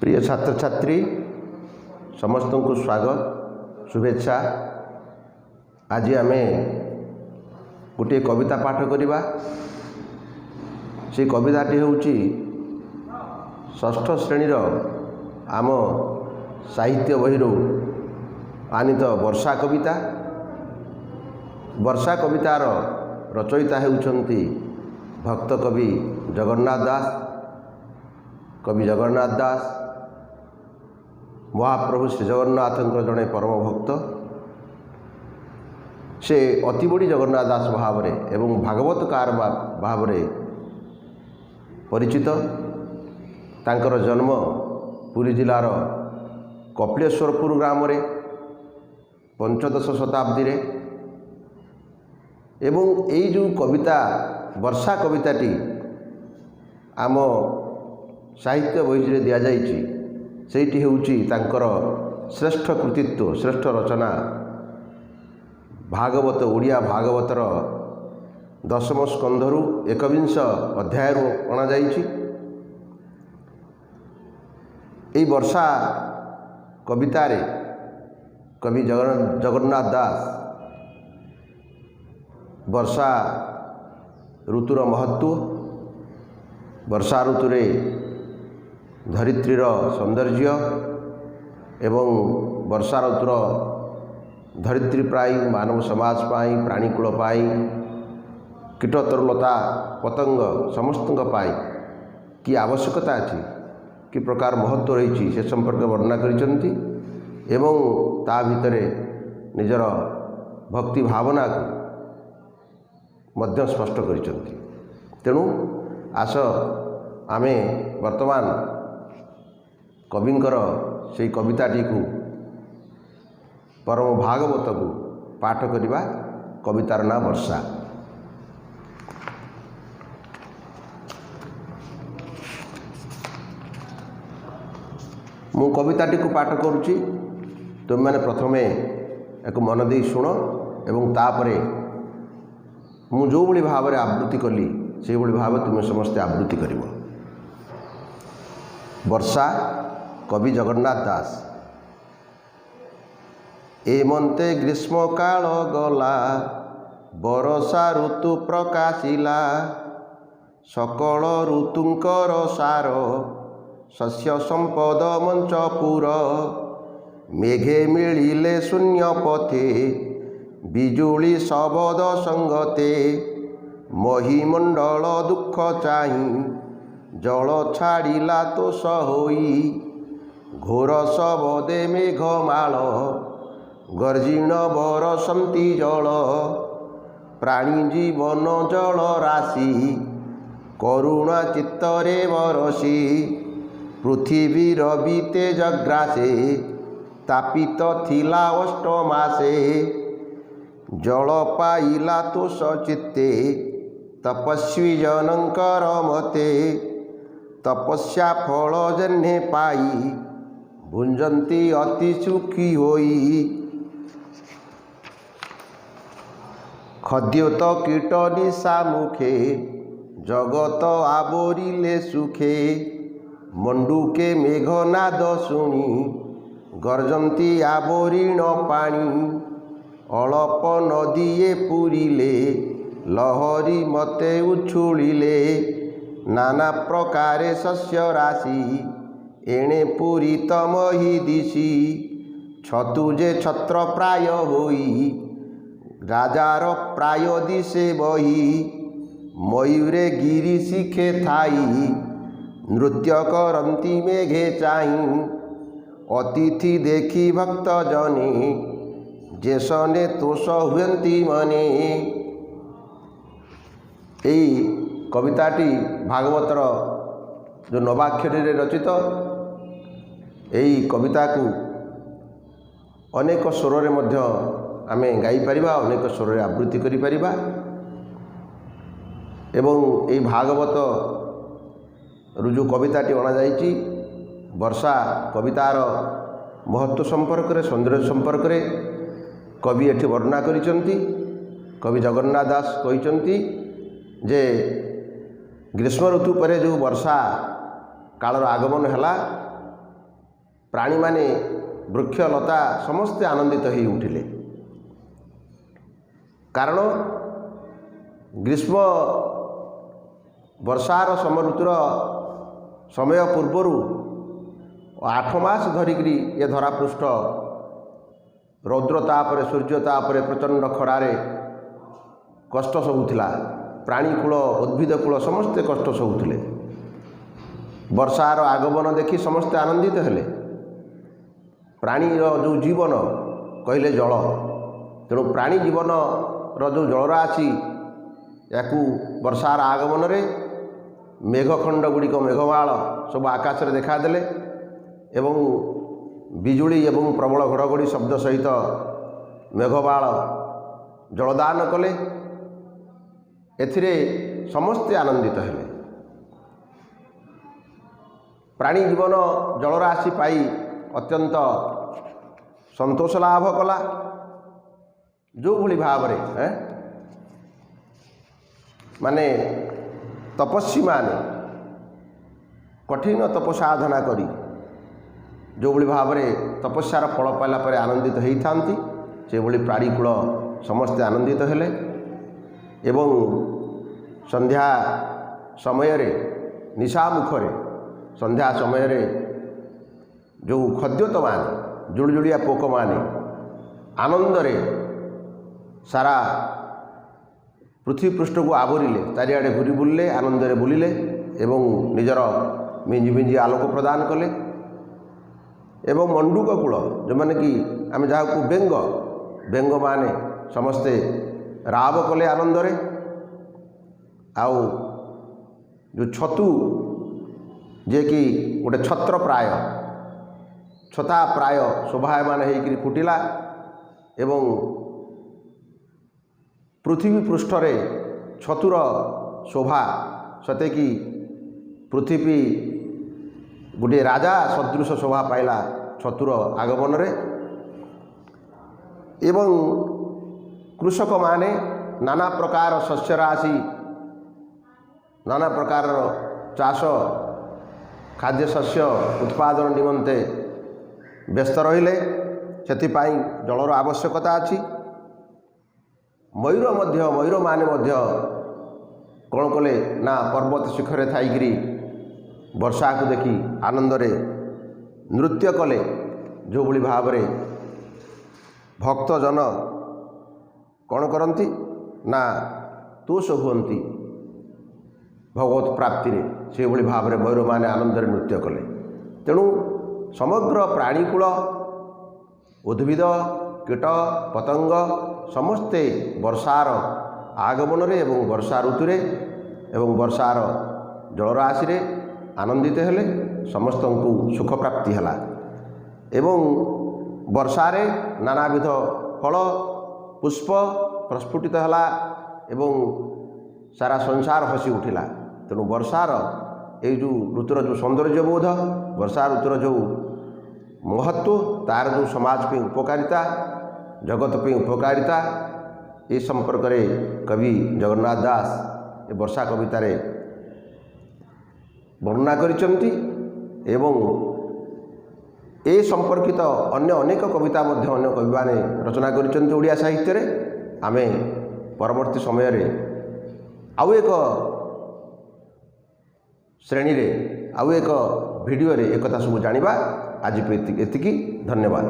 प्रिय छात्र छात्री समस्त को स्वागत शुभेच्छा। आज आम गोटे कविता पाठ करवा। से कविताटी हूँ षष्ठ श्रेणीर आम साहित्य बही आनीत वर्षा कविता। वर्षा कवितार रचयिता होउछंती भक्त कवि जगन्नाथ दास। कवि जगन्नाथ दास महाप्रभु श्री जगन्नाथ जड़े परम भक्त। से अति बड़ी जगन्नाथ दास भाव एवं भागवतकार भाव परिचित। तांकर जन्म पुरी जिलार कपिलेश्वरपुर ग्राम रे पंचदश शताब्दी रे। एवं यही जो कविता वर्षा कविताटी आम साहित्य बही दि जाइछि सेठी होउछि तांकर श्रेष्ठ कृतित्व श्रेष्ठ रचना भागवत ओडिया भागवतर दशम स्कंधरु 21 अध्याय अणा जाइछि। एई वर्षा कवितारे कवि जगन्नाथ दास वर्षा ऋतुर महत्व, वर्षा ऋतुरे धरित्रीर सौंदर्य एवं वर्षा ऋतुर धरित्री प्राय मानव समाज पाई प्राणीकूल पाई कीट तरुलता पतंग समस्त पाई कि आवश्यकता अच्छी कि प्रकार महत्व रही से संपर्क वर्णना करिसेंती एवं ता भितरे निजर भक्ति भावना को मध्य स्पष्ट करिसेंती। तेणु आस आमे वर्तमान कविंकर से कविताटी को परम भागवत को पाठ करवा। कवितार ना वर्षा। मु कविताटी को पाठ करुच्ची। तुम मैंने प्रथमे एक मन दे शुण एवं तापरे मु जो भली भाव में आवृत्ति कली से भली भाव तुम समस्ते आवृत्ति करिव। वर्षा कवि जगन्नाथ दास। एमंते ग्रीष्म काल गला बरषा ऋतु प्रकाशिला सकल ऋतुंकर सार शस्य संपद मंचपुर मेघे मिलिले शून्य पथे बिजुली शबद संगते महिमंडल दुख चाहि जल छाड़िला तो सहोई घोर शबदे मेघमाल गर्जिण बरसंती जल प्राणी जीवन जल राशि करुणा चित्तरे बरसी पृथिवीर बीते जग्रासे तापित थिला अष्टमासे जल पाइला तो सचित्ते तपस्वी जनकर मते तपस्या फल जन्हे पाई भुंजंती अति सुखी होई खद्योत कीट निशा मुखे जगत आवरिले सुखे मंडूके मेघनाद शुणी गर्जंती आवरीण पाणी अळप नदीए पुरिले लहरी मते उछुलिले नाना प्रकारे शस्य राशि एणे पूरी तमही दिशी छतुजे छत्र प्राय होई राजार प्राय दिशे बही मयूरे गिरी शिखे थाई नृत्य करंती मेघे चाहि अतिथि देखी भक्त जने जेसने तोष हुएंती मने। यही कविताटी भागवतर जो नवाक्षरी रचित यही कविता को अनेक स्वर रे मध्य आमे गाई परिबा अनेक स्वर रे आवृत्ति करि परिबा। एवं यही भागवत रुजु कविताटी अणा जाइछि वर्षा कवितार महत्व संपर्क रे सौंदर्य संपर्क रे कवि एठी वर्णना करिसेंती। कवि जगन्नाथ दास कहिसेंती जे ग्रीष्म ऋतु पर जो वर्षा कालर आगमन है प्राणी माने वृक्ष लता समस्ते आनंदित हो उठिले। कारण ग्रीष्म वर्षार समय ऋतुर समय पूर्वर 8 मास धरिकी ये धरापृष्ठ रौद्रतापर सूर्यतापर प्रचंड खरारे कष्ट सबुला। प्राणीकूल उद्भिदकूल समस्ते कष्ट सबुले। वर्षार आगमन देखि समस्ते आनंदित हेले। प्राणीर जो जीवन कहले जल, तेणु प्राणी जीवन जो जलराशि या वर्षार आगमन रे मेघखंड गुड़िक मेघमाल सब आकाश रे देखादेले एवं बिजुली एवं प्रबल घड़घड़ी शब्द सहित मेघमाल जलदान कले। एथिरे समस्ते आनंदित हेले। प्राणी जीवन जलराशि पाई अत्यंत संतोष लाभ कला। जो भली भाव रे माने तपस्वी माने कठिन तपसाधना करी जो भली भाव रे तपस्यार फल पाइला पर आनंदित होइथांती, से भली प्राणीकूल समस्ते आनंदित हेले। एवं संध्या समय रे निशा मुखरे संध्या समय रे जो खद्योत माने जुड़जुड़िया पोक माने आनंद रे सारा पृथ्वी पृष्ठ को आवरिले, चारिआडे घूरी बुलिले, आनंद रे बुलिले एवं निजर मिंजी मिंजी आलोक प्रदान कले। एवं मंडूक कूल जो माने कि आम जहाँ बेंग बेंग माने समस्ते राव कले आनंद रे। आउ जो छतु जे कि गोटे छत्र प्राय छता प्राय शोभायमान होकर फुटिला एवं पृथ्वी पृष्ठ रे छतुर शोभा सते कि पृथ्वी गोटे राजा सदृश शोभा पाइला छतुर आगमन रे। एवं कृषक माने नाना प्रकार शस्य राशि नाना प्रकार चाष खाद्य शस्य उत्पादन निमंते व्यस्त रहिले। सेथिपाई जलर आवश्यकता अछि। मयूर माने कौन कले ना पर्वत शिखरे थाइकरी वर्षा को देखी आनंद रे नृत्य कले। जो भली भाव रे भक्तजन कौन करती ना तोष हुअंती भगवत प्राप्ति रे, से भली भाव रे मयूर माने आनंद रे नृत्य कले। तेणु समग्र प्राणीकूल उद्भिद कीट पतंग समस्ते वर्षार आगमन रे एवं वर्षा ऋतु रे एवं वर्षार जलराशि रे आनंदित हेले। समस्त को सुख प्राप्ति हला एवं वर्षारे नानाविध फल पुष्प प्रस्फुटित हला एवं सारा संसार हसी उठिला। तेणु वर्षार ये जो ऋतुर जो सौंदर्य बोध, वर्षा ऋतुर जो महत्व, तार जो समाज पे उपकारिता, जगत पे उपकारिता, ये संपर्क में कवि जगन्नाथ दास ये वर्षा कवितारे वर्णना करिसेंती। एवं ए संपर्कित अन्य अनेक कविता मध्य अन्य कवि माने रचना करिसेंती ओडिया साहित्य रे। आमे परवर्ती समय रे आउ एक श्रेणी रे आउ एक वीडियो रे एक कथा सब जानिबा। आज एतिकी धन्यवाद।